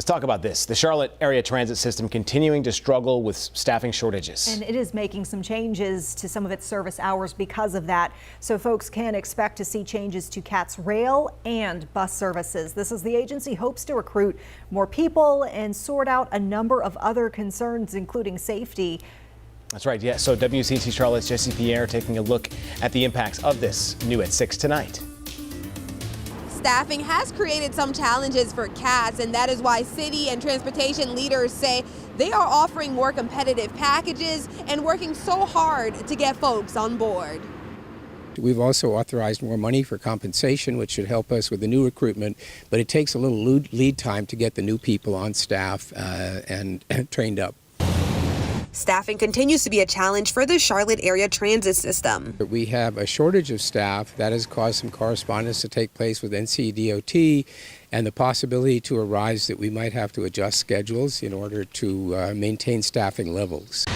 Let's talk about this. The Charlotte area transit system continuing to struggle with staffing shortages. And it is making some changes to some of its service hours because of that. So folks can expect to see changes to CAT's rail and bus services. This as the agency hopes to recruit more people and sort out a number of other concerns, including safety. That's right. Yeah. So WCNC Charlotte's Jesse Pierre taking a look at the impacts of this, new at 6 tonight. Staffing has created some challenges for CATS, and that is why city and transportation leaders say they are offering more competitive packages and working so hard to get folks on board. We've also authorized more money for compensation, which should help us with the new recruitment, but it takes a little lead time to get the new people on staff and trained up. Staffing continues to be a challenge for the Charlotte area transit system. We have a shortage of staff. That has caused some correspondence to take place with NCDOT and the possibility to arise that we might have to adjust schedules in order to maintain staffing levels.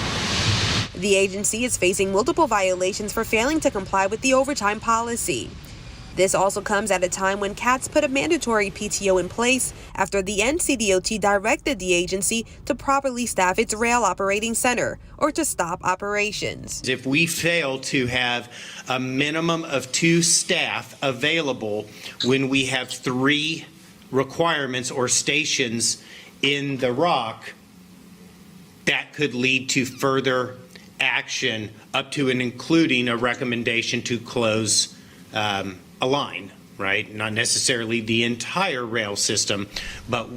The agency is facing multiple violations for failing to comply with the overtime policy. This also comes at a time when CATS put a mandatory PTO in place after the NCDOT directed the agency to properly staff its rail operating center or to stop operations. If we fail to have a minimum of 2 staff available when we have 3 requirements or stations in the rock, that could lead to further action up to and including a recommendation to close a line, right? Not necessarily the entire rail system, but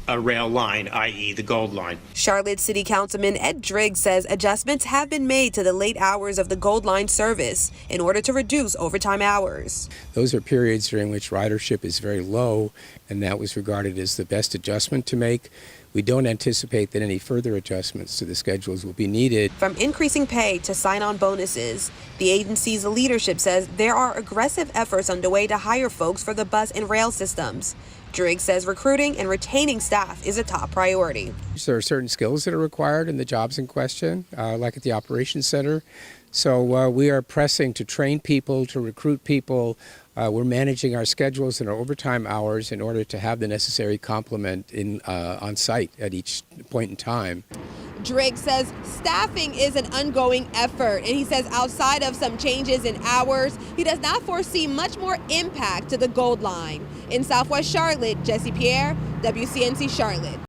a rail line, i.e. the Gold Line. Charlotte City Councilman Ed Driggs says adjustments have been made to the late hours of the Gold Line service in order to reduce overtime hours. Those are periods during which ridership is very low, and that was regarded as the best adjustment to make. We don't anticipate that any further adjustments to the schedules will be needed. From increasing pay to sign-on bonuses, the agency's leadership says there are aggressive efforts underway to hire folks for the bus and rail systems. Driggs says recruiting and retaining staff is a top priority. There are certain skills that are required in the jobs in question, like at the operations center. So we are pressing to train people, to recruit people. We're managing our schedules and our overtime hours in order to have the necessary complement on site at each point in time. Driggs says staffing is an ongoing effort, and he says outside of some changes in hours, he does not foresee much more impact to the Gold Line. In Southwest Charlotte, Jesse Pierre, WCNC Charlotte.